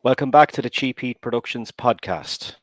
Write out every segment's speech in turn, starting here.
Welcome back to the Cheap Heat Productions podcast.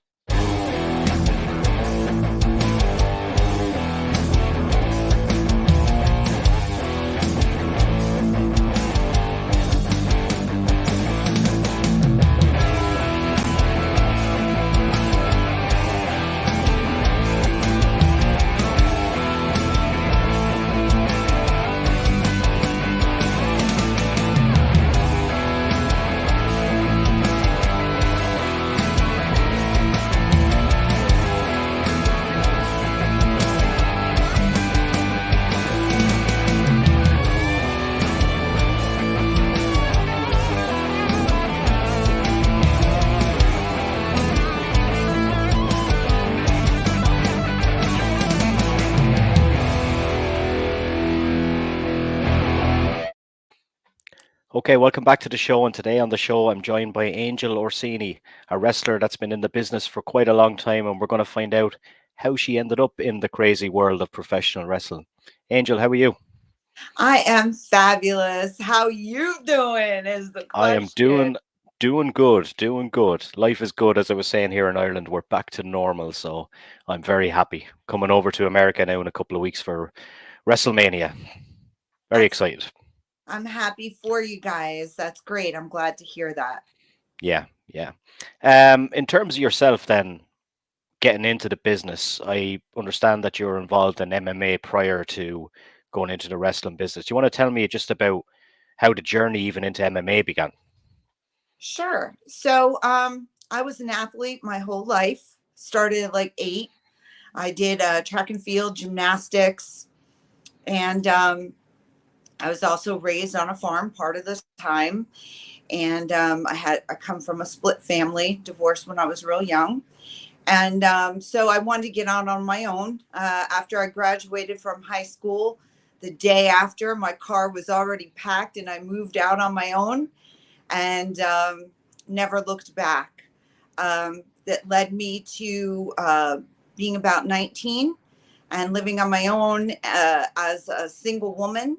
Okay, welcome back to the show. And today on the show, I'm joined by Angel Orsini, a wrestler that's been in the business for quite a long time. And we're going to find out how she ended up in the crazy world of professional wrestling. Angel, how are you? I am fabulous. How you doing is the I am question. doing good, doing good. Life is good, as I was saying here in Ireland. We're back to normal, so I'm very happy. Coming over to America now in a couple of weeks for WrestleMania. Very Excellent. excited. I'm happy for you guys. That's great. I'm glad to hear that. Yeah, yeah. In terms of yourself, then, getting into the business, I understand that you're involved in MMA prior to going into the wrestling business. Do you want to tell me just about how the journey even into MMA began? Sure. So, I was an athlete my whole life. Started at like 8. I did track and field, gymnastics, and I was also raised on a farm part of the time. And I come from a split family, divorced when I was real young. And so I wanted to get out on my own. After I graduated from high school, the day after, my car was already packed and I moved out on my own and never looked back. That led me to being about 19 and living on my own as a single woman.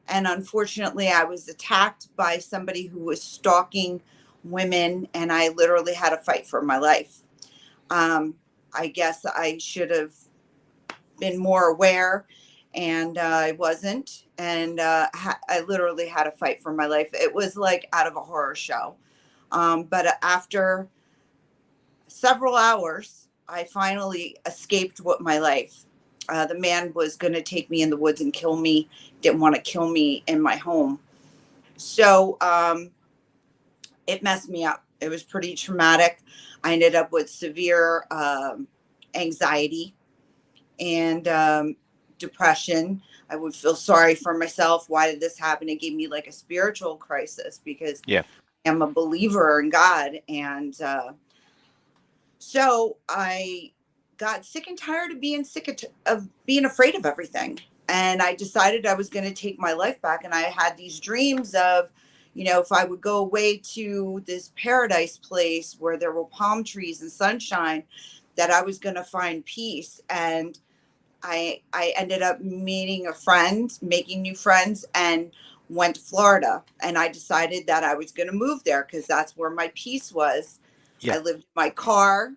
And unfortunately, I was attacked by somebody who was stalking women, and I literally had to fight for my life. Um, I guess I should have been more aware, and I wasn't. And I literally had to fight for my life. It was like out of a horror show. But after several hours, I finally escaped with my life. The man was going to take me in the woods and kill me, didn't want to kill me in my home. So it messed me up. It was pretty traumatic. I ended up with severe anxiety and depression. I would feel sorry for myself. Why did this happen? It gave me like a spiritual crisis because Yeah, I'm a believer in God. And so I got sick and tired of being of being afraid of everything. And I decided I was going to take my life back. And I had these dreams of, if I would go away to this paradise place where there were palm trees and sunshine, that I was going to find peace. And I ended up meeting a friend, making new friends, and went to Florida. And I decided that I was going to move there because that's where my peace was. I yeah. lived in my car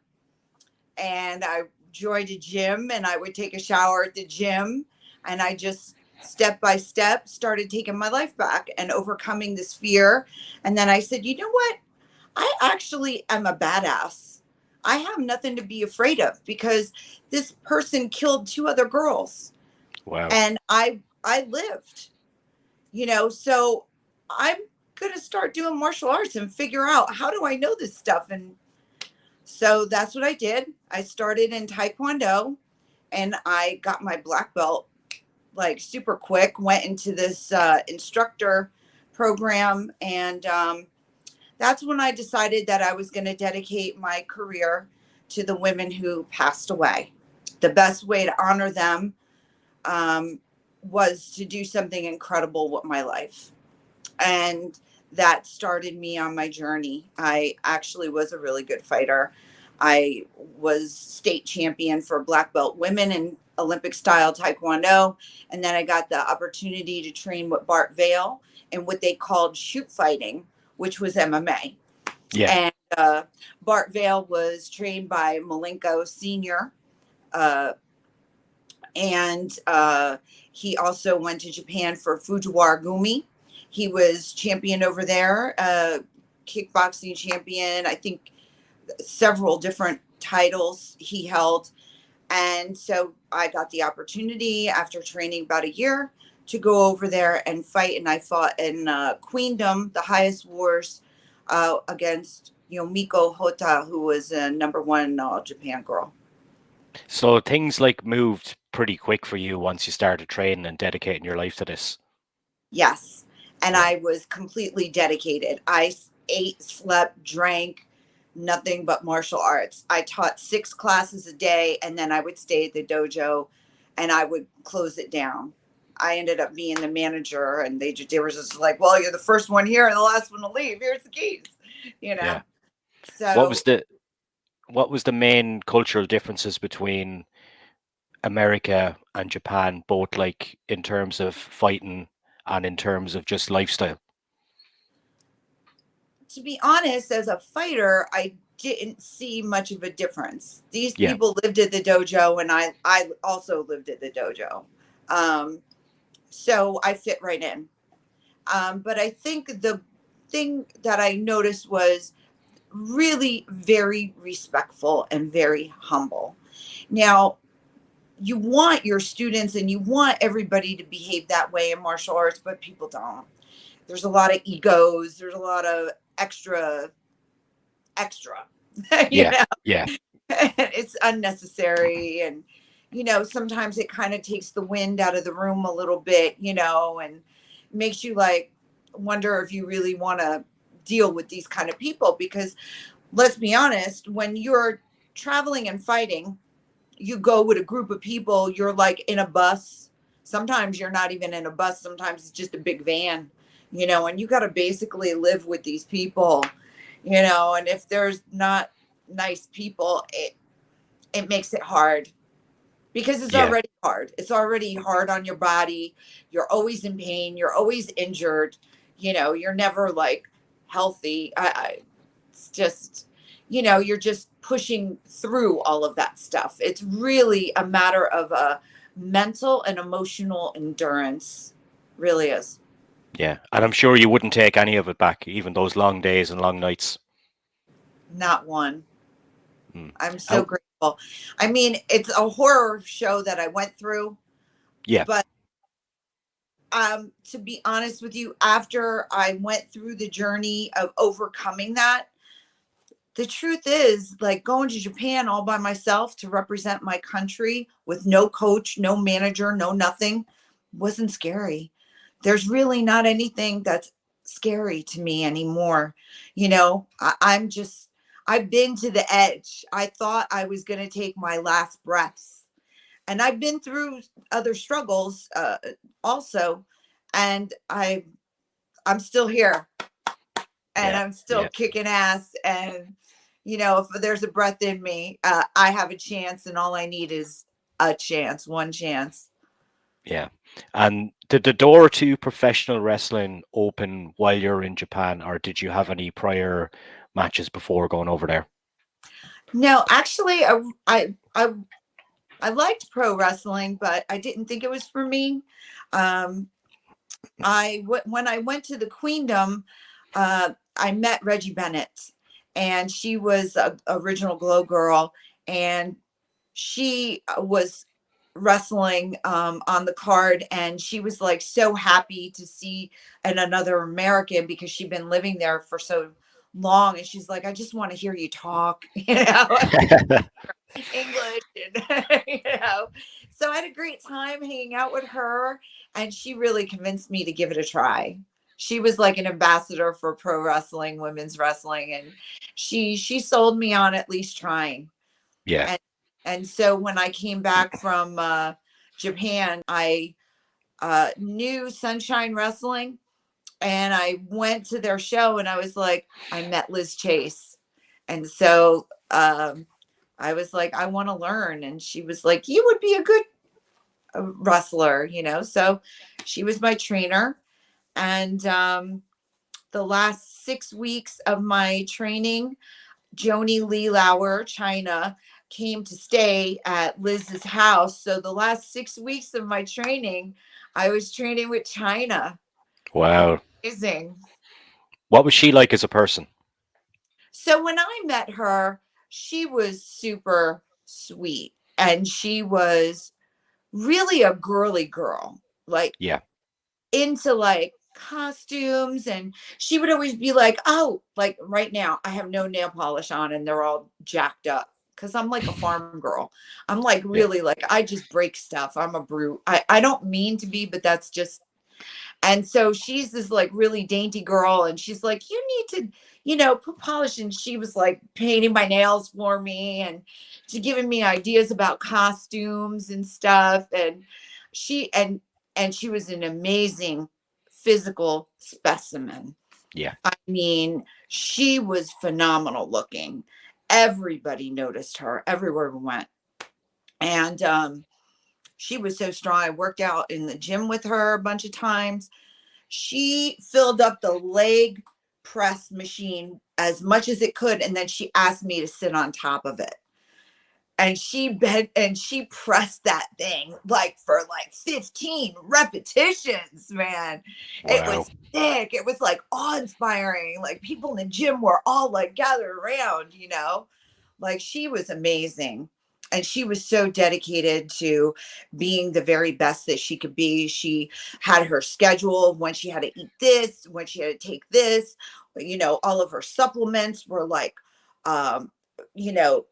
and I joined a gym and I would take a shower at the gym. And I just step by step started taking my life back and overcoming this fear. And then I said, you know what? I actually am a badass. I have nothing to be afraid of because this person killed 2 other girls Wow. and I lived, so I'm going to start doing martial arts and figure out how do I know this stuff. And so that's what I did. I started in Taekwondo and I got my black belt like super quick, went into this instructor program. And that's when I decided that I was going to dedicate my career to the women who passed away. The best way to honor them um, was to do something incredible with my life. And that started me on my journey. I actually was a really good fighter. I was state champion for black belt women in Olympic style Taekwondo. And then I got the opportunity to train with Bart Vale in what they called shoot fighting, which was MMA. Yeah. And Bart Vale was trained by Malenko Sr. Uh, and he also went to Japan for Fujiwara Gumi. He was champion over there, kickboxing champion. I think several different titles he held. And so I got the opportunity after training about a year to go over there and fight. And I fought in Queendom, the highest wars, against Miko Hota, who was a number one Japan girl. So things like moved pretty quick for you once you started training and dedicating your life to this. Yes. And Yeah. I was completely dedicated. I ate, slept, drank, nothing but martial arts. I taught 6 classes a day, and then I would stay at the dojo and I would close it down. I ended up being the manager, and they were just like, well, you're the first one here and the last one to leave. Here's the keys, you know? Yeah. What was So the what was the main cultural differences between America and Japan, both like in terms of fighting and in terms of just lifestyle? to be honest, as a fighter, I didn't see much of a difference. These Yeah. people lived at the dojo, and I also lived at the dojo. Um, so I fit right in. But I think the thing that I noticed was really very respectful and very humble. Now, you want your students and you want everybody to behave that way in martial arts, but people don't. There's a lot of egos, there's a lot of extra, you Yeah. know, Yeah. it's unnecessary. And, sometimes it kind of takes the wind out of the room a little bit, and makes you like wonder if you really want to deal with these kind of people. Because let's be honest, when you're traveling and fighting, you go with a group of people, you're like in a bus. Sometimes you're not even in a bus, sometimes it's just a big van, and you got to basically live with these people, and if there's not nice people, it makes it hard because it's Yeah. already hard. It's already hard on your body. You're always in pain, you're always injured, you're never like healthy. It's just, you're just pushing through all of that stuff. It's really a matter of a mental and emotional endurance. Really is. Yeah. And I'm sure you wouldn't take any of it back, even those long days and long nights. Not one. Mm. I'm so And grateful. I mean, it's a horror show that I went through, yeah. but to be honest with you, after I went through the journey of overcoming that, the truth is, like, going to Japan all by myself to represent my country with no coach, no manager, no nothing wasn't scary. There's really not anything that's scary to me anymore. I'm just, I've been to the edge. I thought I was going to take my last breaths. And I've been through other struggles also. And I'm still here, and Yeah. I'm still Yeah. kicking ass. And if there's a breath in me, I have a chance, and all I need is a chance, one chance. Yeah. And did the door to professional wrestling open while you're in Japan, or did you have any prior matches before going over there? No, actually, I liked pro wrestling, but I didn't think it was for me. Um, when I went to the Queendom, I met Reggie Bennett, and she was a original Glow girl, and she was wrestling on the card, and she was like so happy to see another American because she'd been living there for so long, and she's like, I just want to hear you talk, English, and so I had a great time hanging out with her, and she really convinced me to give it a try. She was like an ambassador for pro wrestling, women's wrestling, and she sold me on at least trying. Yeah. And so when I came back from Japan, I knew Sunshine Wrestling, and I went to their show, and I was like, I met Liz Chase. And so I was like, I want to learn. And she was like, you would be a good wrestler. So she was my trainer. And the last 6 weeks of my training, Joni Lee Lauer, China, came to stay at Liz's house. So the last 6 weeks of my training, I was training with China. It was Wow. amazing. What was she like as a person? So when I met her, she was super sweet and she was really a girly girl, like Yeah. into like costumes. And she would always be like, oh, like right now I have no nail polish on and they're all jacked up because I'm like a farm girl. I'm like Yeah. really like I just break stuff. I'm a brute. I don't mean to be, but that's just. And so she's this like really dainty girl, and she's like, you need to, put polish. And she was like painting my nails for me and she giving me ideas about costumes and stuff. And she and she was an amazing physical specimen. Yeah. I mean, she was phenomenal looking. Everybody noticed her everywhere we went. And she was so strong. I worked out in the gym with her a bunch of times. She filled up the leg press machine as much as it could, and then she asked me to sit on top of it. And she bent and she pressed that thing like for like 15 repetitions, man. It Wow. was sick. It was like awe-inspiring. Like people in the gym were all like gathered around. Like she was amazing. And she was so dedicated to being the very best that she could be. She had her schedule of when she had to eat this, when she had to take this. All of her supplements were like um,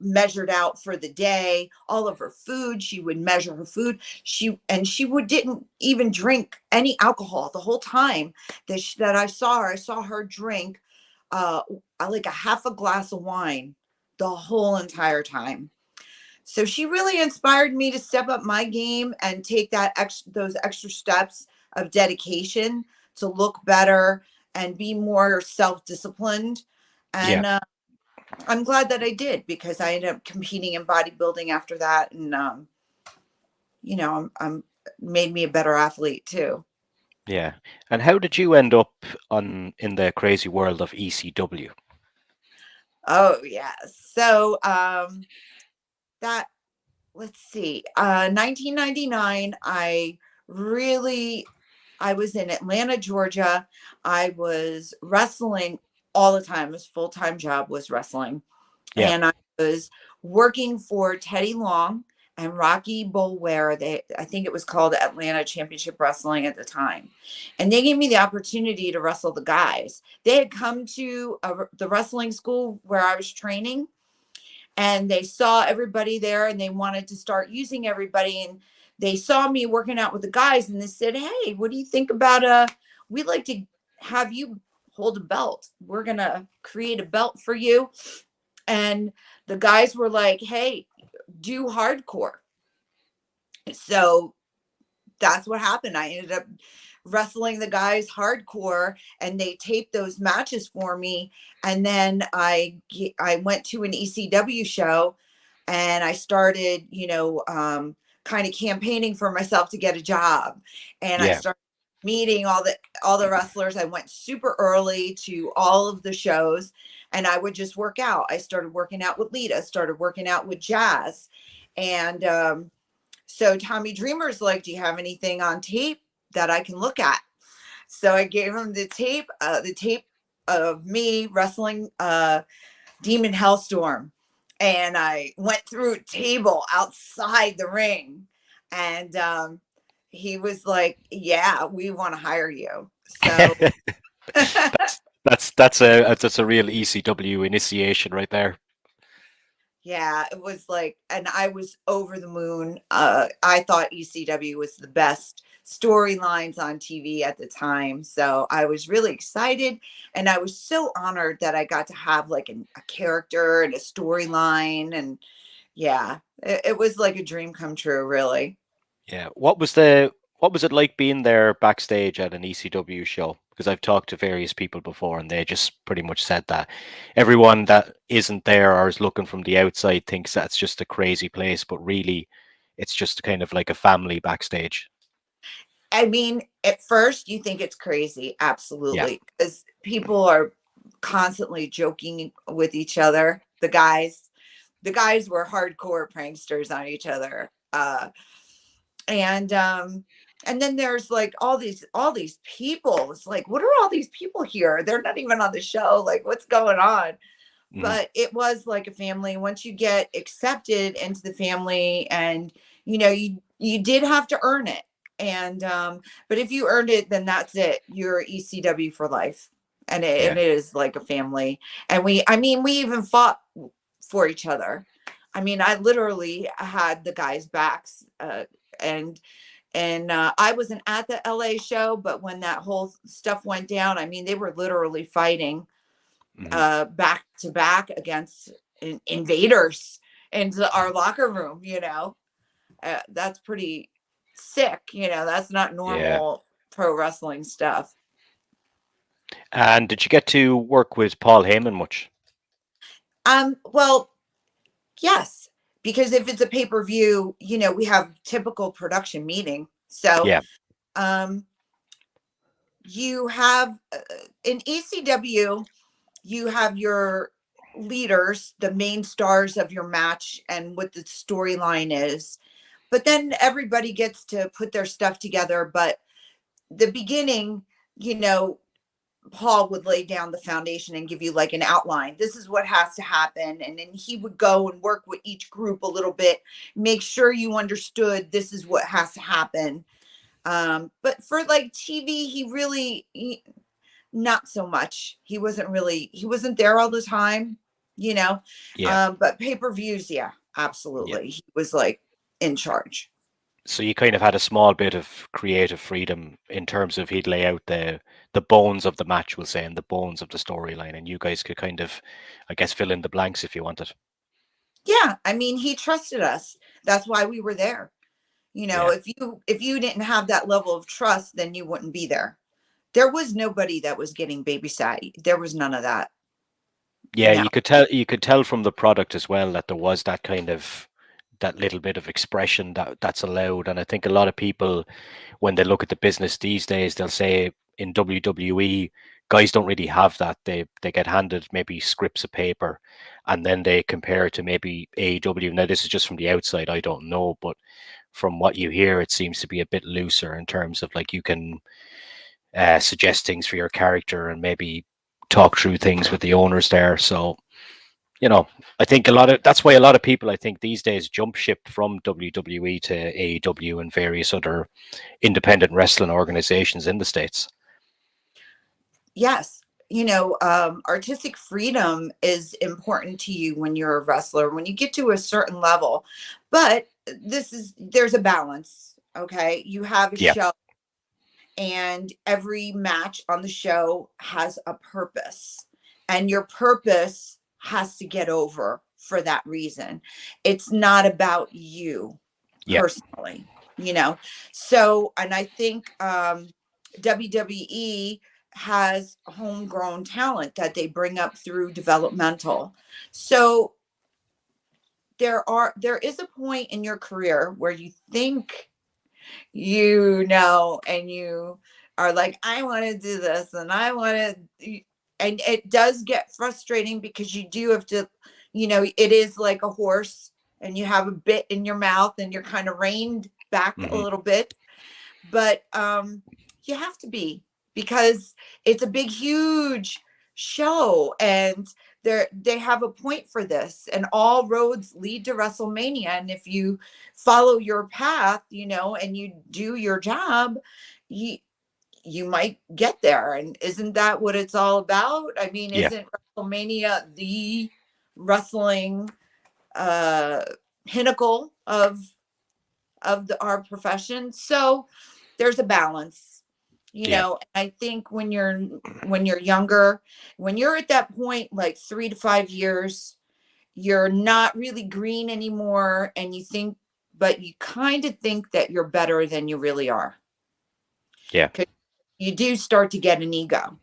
measured out for the day. All of her food, she would measure her food. She would didn't even drink any alcohol the whole time that I saw her. I saw her drink uh like a half a glass of wine the whole entire time. So she really inspired me to step up my game and take those extra steps of dedication to look better and be more self-disciplined. Yeah. And I'm glad that I did because I ended up competing in bodybuilding after that, and I'm made me a better athlete too. Yeah. And how did you end up on in the crazy world of ECW? Oh yes. So that let's see, 1999. Really, I was in Atlanta, Georgia. I was wrestling all the time. His full time job was wrestling. Yeah. And I was working for Teddy Long and Rocky Bolware. I think it was called Atlanta Championship Wrestling at the time. And they gave me the opportunity to wrestle the guys. They had come to the wrestling school where I was training, and they saw everybody there and they wanted to start using everybody. And they saw me working out with the guys and they said, hey, what do you think about we'd like to have you hold a belt. We're going to create a belt for you. And the guys were like, hey, do hardcore. So that's what happened. I ended up wrestling the guys hardcore, and they taped those matches for me. And then I went to an ECW show, and I started, kind of campaigning for myself to get a job. And I Yeah. started meeting all the wrestlers. I went super early to all of the shows, and I would just work out. I started working out with Lita, started working out with Jazz. And so Tommy Dreamer's like, do you have anything on tape that I can look at? So I gave him the tape of me wrestling Demon Hellstorm. And I went through a table outside the ring. And he was like, yeah, we want to hire you. So that's a real ECW initiation right there. yeah, it was like, and I was over the moon. I thought ECW was the best storylines on TV at the time. So I was really excited. And I was so honored that I got to have like a character and a storyline. And yeah, it was like a dream come true, really. Yeah. What was it like being there backstage at an ECW show? Because I've talked to various people before and they just pretty much said that everyone that isn't there or is looking from the outside thinks that's just a crazy place, but really it's just kind of like a family backstage. I mean, at first you think it's crazy, Yeah. absolutely, because people are constantly joking with each other. The guys were hardcore pranksters on each other. And then there's like all these people. It's like, what are all these people here? They're not even on the show. Like, what's going on? Hmm. But it was like a family. Once you get accepted into the family, and you did have to earn it. And but if you earned it, then that's it, you're ECW for life. And Yeah. it is like a family. And we even fought for each other. I mean, I literally had the guys backs, and I wasn't at the LA show, but when that whole stuff went down, I mean, they were literally fighting Hmm. back to back against invaders into our locker room. That's pretty sick. That's not Yeah. normal pro wrestling stuff. And did you get to work with Paul Heyman much? Well, yes, because if it's a pay-per-view, we have typical production meeting. So Yeah. um you have in ECW, you have your leaders, the main stars of your match, and what the storyline is. But then everybody gets to put their stuff together. But the beginning, you know, Paul would lay down the foundation and give you like an outline. This is what has to happen. And then he would go and work with each group a little bit, make sure you understood this is what has to happen. But for like TV, not so much. He wasn't there all the time, you know. Yeah. But pay-per-views, yeah, Yeah. absolutely. He was like in charge. So you kind of had a small bit of creative freedom in terms of he'd lay out the bones of the match, we'll say, and the bones of the storyline, and you guys could kind of, I guess, fill in the blanks if you wanted. Yeah, I mean, he trusted us. That's why we were there. Yeah. If you didn't have that level of trust, then you wouldn't be there. There was nobody that was getting babysat. There was none of that. Yeah, No. you could tell from the product as well that there was that kind of that little bit of expression that's allowed. And I think a lot of people, when they look at the business these days, they'll say in WWE, guys don't really have that. They get handed maybe scripts of paper, and then they compare it to maybe AEW. Now this is just from the outside, I don't know, but from what you hear, it seems to be a bit looser in terms of like you can suggest things for your character and maybe talk through things with the owners there. So I think that's why a lot of people I think these days jump ship from WWE to AEW and various other independent wrestling organizations in the States. Yes. Artistic freedom is important to you when you're a wrestler, when you get to a certain level. But there's a balance. Okay. You have a Yeah. show, and every match on the show has a purpose, and your purpose has to get over for that reason. It's not about you Yeah. personally, you know. So, and I think WWE has homegrown talent that they bring up through developmental. So there is a point in your career where you think, and you are like, I want to do this, and I want to. And it does get frustrating because you do have to, it is like a horse, and you have a bit in your mouth, and you're kind of reined back a Hmm. little bit. But you have to be, because it's a big, huge show, and they have a point for this, and all roads lead to WrestleMania. And if you follow your path, and you do your job, you you might get there. And isn't that what it's all about? I mean, Yeah. isn't WrestleMania the wrestling uh pinnacle our profession? So there's a balance. Yeah. I think when you're younger, when you're at that point, like 3 to 5 years, you're not really green anymore, and but you kind of think that you're better than you really are. Yeah. 'Cause you do start to get an ego.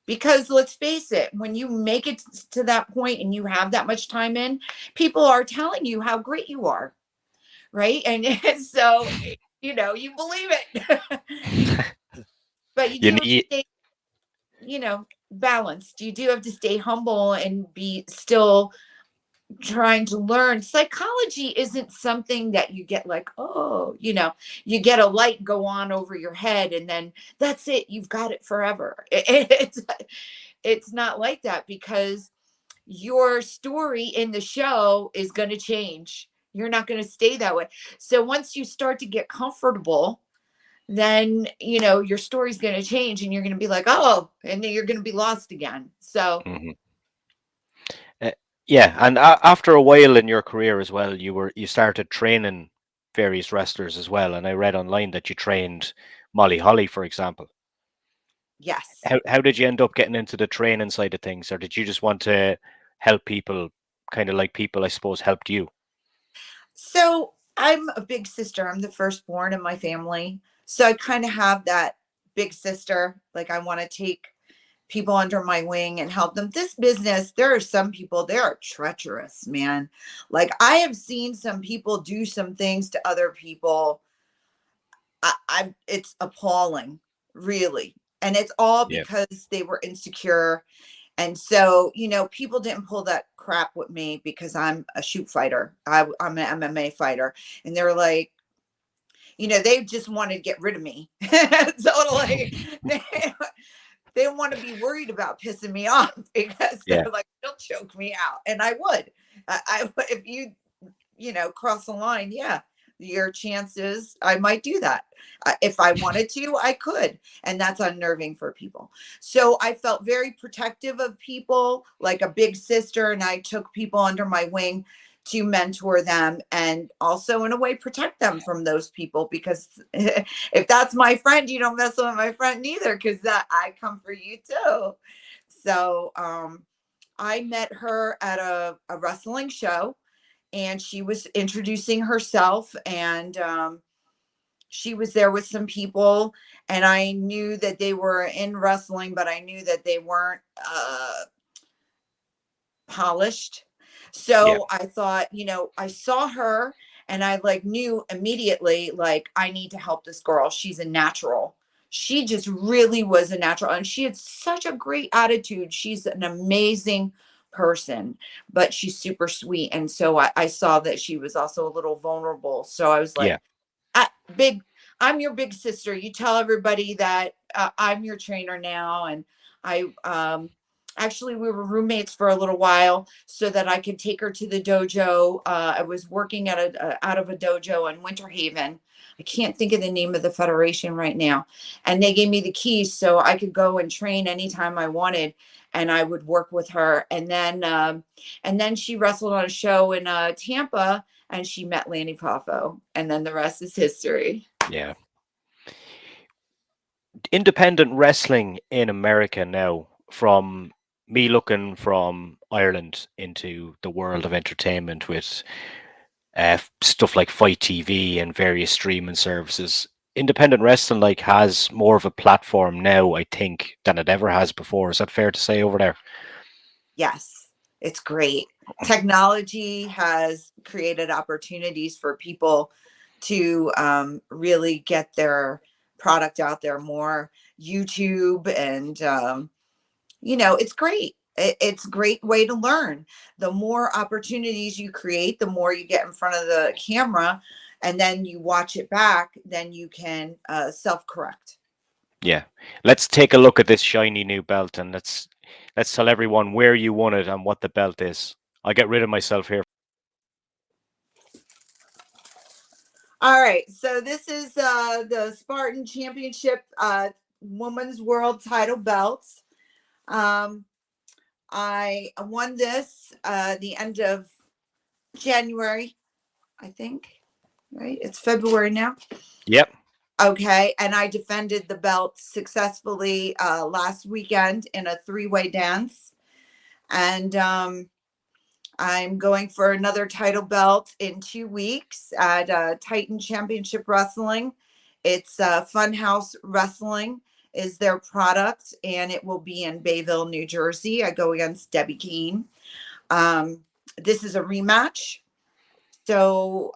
Because let's face it, when you make it to that point and you have that much time in, people are telling you how great you are, right? And so you believe it. But you you do have to need, stay, balanced. You do have to stay humble and be still trying to learn. Psychology isn't something that you get like, oh, you get a light go on over your head and then that's it. You've got it forever. It's not like that because your story in the show is going to change. You're not going to stay that way. So once you start to get comfortable, then your story's going to change and you're going to be like, oh, and then you're going to be lost again. So Mhm. Uh, yeah, and after a while in your career as well, you started training various wrestlers as well, and I read online that you trained Molly Holly, for example. yes. How did you end up getting into the training side of things, or did you just want to help people, kind of like people, I suppose, helped you? So I'm a big sister. I'm the firstborn in my family. So I kind of have that big sister. Like I want to take people under my wing and help them. This business, there are some people, they are treacherous, man. Like I have seen some people do some things to other people. It's appalling, really. And it's all Yeah, because they were insecure. And so, people didn't pull that crap with me because I'm a shoot fighter. I'm an MMA fighter. And they're like, they just wanted to get rid of me. Totally. They, they don't want to be worried about pissing me off because they're yeah, like, they'll choke me out. And I would. If you, cross the line, yeah, your chances, I might do that. If I wanted to, I could. And that's unnerving for people. So I felt very protective of people, like a big sister. And I took people under my wing to mentor them and also in a way protect them from those people because if that's my friend, you don't mess with my friend neither because that I come for you too. So I met her at a wrestling show and she was introducing herself and she was there with some people and I knew that they were in wrestling but I knew that they weren't polished. yeah, So I thought, I saw her and I like knew immediately, like, I need to help this girl. She's a natural. She just really was a natural and she had such a great attitude. She's an amazing person, but she's super sweet. And so I saw that she was also a little vulnerable. So I was yeah, like, big, I'm your big sister. You tell everybody that I'm your trainer now. And I, actually, we were roommates for a little while so that I could take her to the dojo. I was working at out of a dojo in Winter Haven. I can't think of the name of the federation right now. And they gave me the keys so I could go and train anytime I wanted. And I would work with her. And then she wrestled on a show in Tampa and she met Lanny Poffo. And then the rest is history. yeah. Independent wrestling in America now, from me looking from Ireland into the world of entertainment with stuff like Fight TV and various streaming services. Independent wrestling like has more of a platform now, I think, than it ever has before. Is that fair to say over there? Yes, it's great. Technology has created opportunities for people to really get their product out there more. YouTube and it's great. It's a great way to learn. The more opportunities you create, the more you get in front of the camera, and then you watch it back. Then you can self correct. Yeah. Let's take a look at this shiny new belt and let's tell everyone where you won it and what the belt is. I'll get rid of myself here. All right, so this is the Spartan Championship Women's World Title belts. Um, I won this the end of January, I think. Right, it's February now. Yep. Okay, and I defended the belt successfully last weekend in a three-way dance, and I'm going for another title belt in 2 weeks at Titan Championship Wrestling. It's Funhouse Wrestling is their product, and it will be in Bayville, New Jersey. I go against Debbie Keane. Um, this is a rematch. So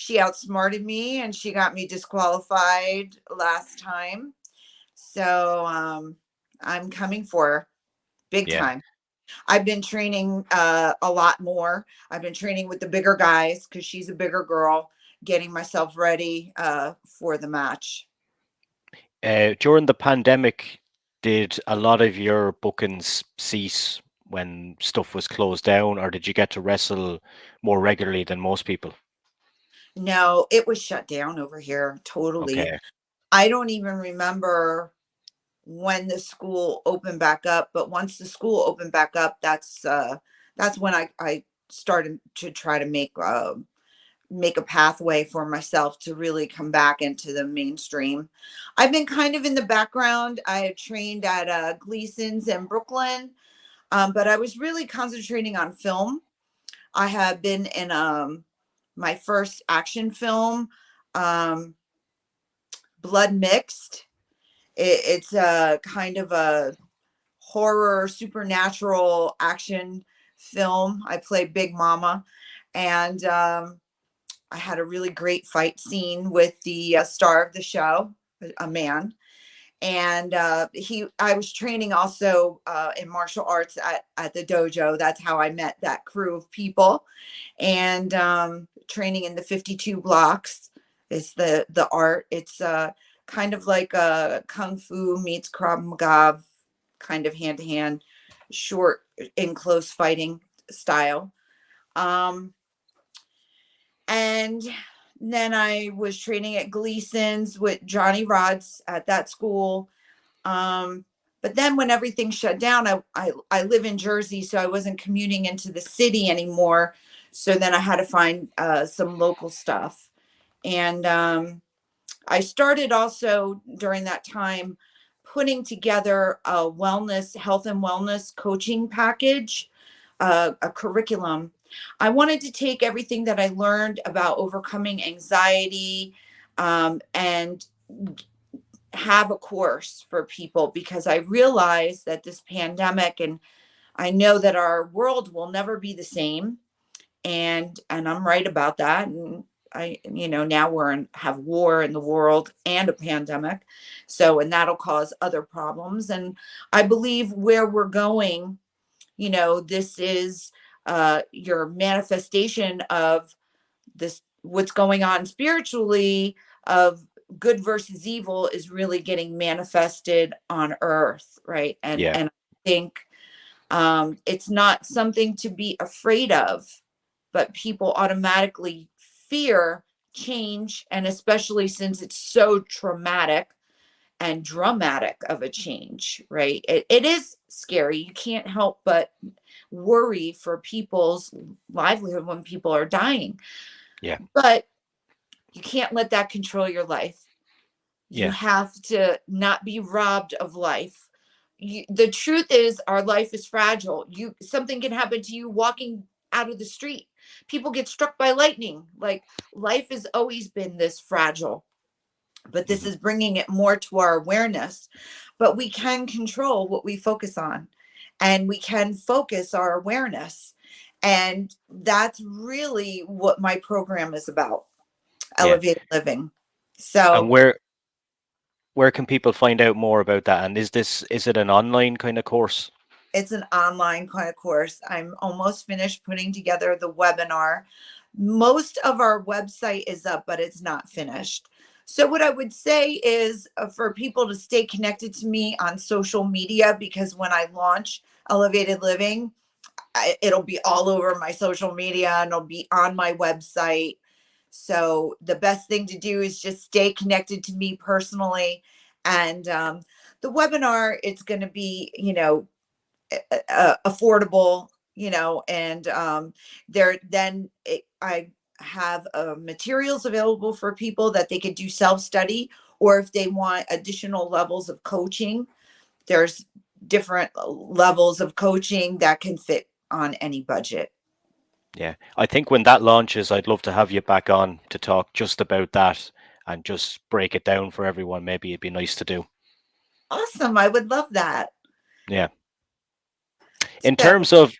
she outsmarted me and she got me disqualified last time. So I'm coming for her big Yeah. time. I've been training a lot more. I've been training with the bigger guys because she's a bigger girl, getting myself ready for the match. During the pandemic, did a lot of your bookings cease when stuff was closed down, or did you get to wrestle more regularly than most people? No, it was shut down over here totally. Okay. I don't even remember when the school opened back up, but once the school opened back up, that's when I started to try to make a pathway for myself to really come back into the mainstream. I've been kind of in the background. I had trained at Gleason's in Brooklyn, but I was really concentrating on film. I have been in my first action film, um, Blood Mixed. It's a kind of a horror, supernatural action film. I play Big Mama, and I had a really great fight scene with the star of the show, a man. And I was training also in martial arts at the dojo. That's how I met that crew of people. And training in the 52 blocks is the art. It's kind of like a kung fu meets Krav Maga, kind of hand to hand, short in close fighting style. Um, and then I was training at Gleason's with Johnny Rods at that school. Um, but then when everything shut down, I live in Jersey, so I wasn't commuting into the city anymore. So then I had to find some local stuff. And I started also during that time putting together a wellness, health and wellness coaching package, a curriculum. I wanted to take everything that I learned about overcoming anxiety and have a course for people because I realized that this pandemic, and I know that our world will never be the same, and I'm right about that. And now have war in the world and a pandemic, so and that'll cause other problems. And I believe where we're going, this is your manifestation of this, what's going on spiritually, of good versus evil is really getting manifested on earth, right? and Yeah. and I think it's not something to be afraid of, but people automatically fear change, and especially since it's so traumatic and dramatic of a change, right? It is scary. You can't help but worry for people's livelihood when people are dying, Yeah. but you can't let that control your life. You Yeah. have to not be robbed of life. The truth is our life is fragile. Something can happen to you walking out of the street. People get struck by lightning. Like, life has always been this fragile, but this Mhm. is bringing it more to our awareness. But we can control what we focus on, and we can focus our awareness. And that's really what my program is about, Yeah. elevated living. And So where can people find out more about that? And is it an online kind of course? it's an online kind of course. I'm almost finished putting together the webinar. Most of our website is up, but it's not finished. So, what I would say is for people to stay connected to me on social media, because when I launch Elevated Living, it'll be all over my social media and it'll be on my website. So, the best thing to do is just stay connected to me personally. And the webinar, it's going to be, affordable, and I have materials available for people that they could do self-study, or if they want additional levels of coaching, there's different levels of coaching that can fit on any budget. Yeah. I think when that launches, I'd love to have you back on to talk just about that and just break it down for everyone. Maybe it'd be nice to do. Awesome, I would love that. Yeah. In So terms of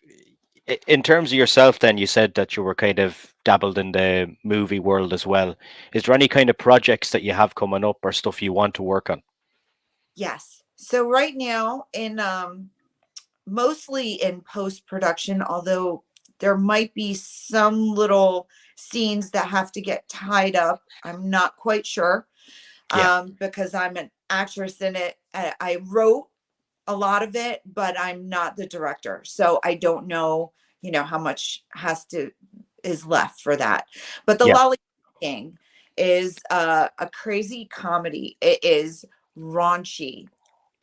In terms of yourself, then you said that you were kind of dabbled in the movie world as well. Is there any kind of projects that you have coming up or stuff you want to work on? Yes. So right now in mostly in post production, although there might be some little scenes that have to get tied up. I'm not quite sure Yeah, because I'm an actress in it. I wrote a lot of it, but I'm not the director. So I don't know, how much is left for that. But The yeah, Lolly King is a crazy comedy. It is raunchy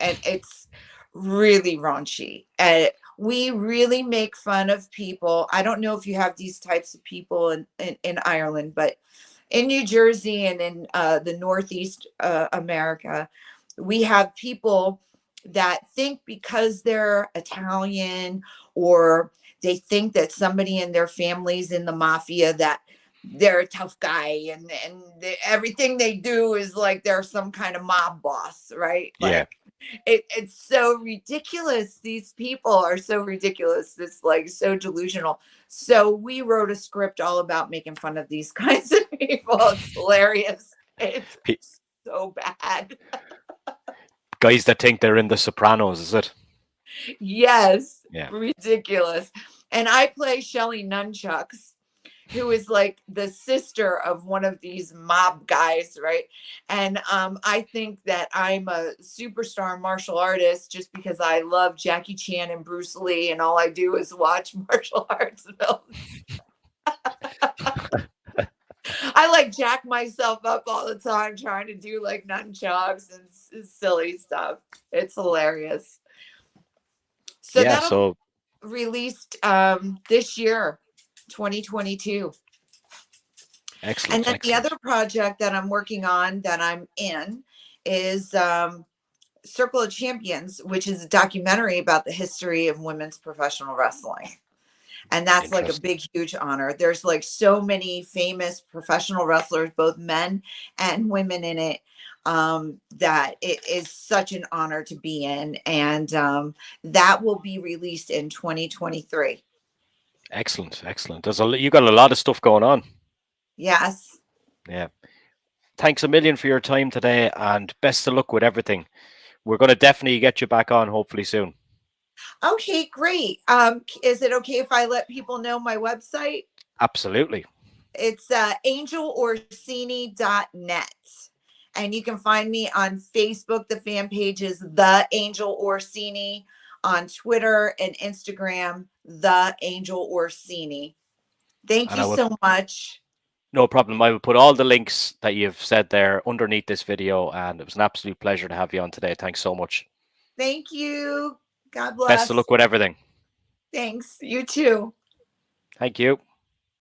and it's really raunchy. And we really make fun of people. I don't know if you have these types of people in Ireland, but in New Jersey and in the Northeast America, we have people that think because they're Italian or they think that somebody in their family's in the mafia that they're a tough guy and everything they do is like they're some kind of mob boss, right? yeah. Like it's so ridiculous. These people are so ridiculous. It's like so delusional. So we wrote a script all about making fun of these kinds of people. It's hilarious. It's Pe- so bad. Guys that think they're in The Sopranos, is it? Yes, Yeah. ridiculous. And I play Shelly Nunchucks, who is like the sister of one of these mob guys, right? And I think that I'm a superstar martial artist just because I love Jackie Chan and Bruce Lee, and all I do is watch martial arts films. I like jack myself up all the time trying to do like nunchucks and silly stuff. It's hilarious. So Yeah, that'll be so released this year, 2022. And excellent, then the excellent. other project that I'm working on that I'm in is Circle of Champions, which is a documentary about the history of women's professional wrestling. And that's like a Interesting. big, huge honor. There's like so many famous professional wrestlers, both men and women in it, that it is such an honor to be in. And that will be released in 2023. Excellent, excellent. You got a lot of stuff going on. Yes. Yeah. Thanks a million for your time today and best of luck with everything. We're going to definitely get you back on hopefully soon. Okay, great. Is it okay if I let people know my website? Absolutely. It's angelorsini.net. And you can find me on Facebook. The fan page is The Angel Orsini. On Twitter and Instagram, The Angel Orsini. Thank And you I will, so much. no problem. I will put all the links that you've said there underneath this video. And it was an absolute pleasure to have you on today. Thanks so much. Thank you. God Best of bless. luck with everything. Thanks. You too. Thank you.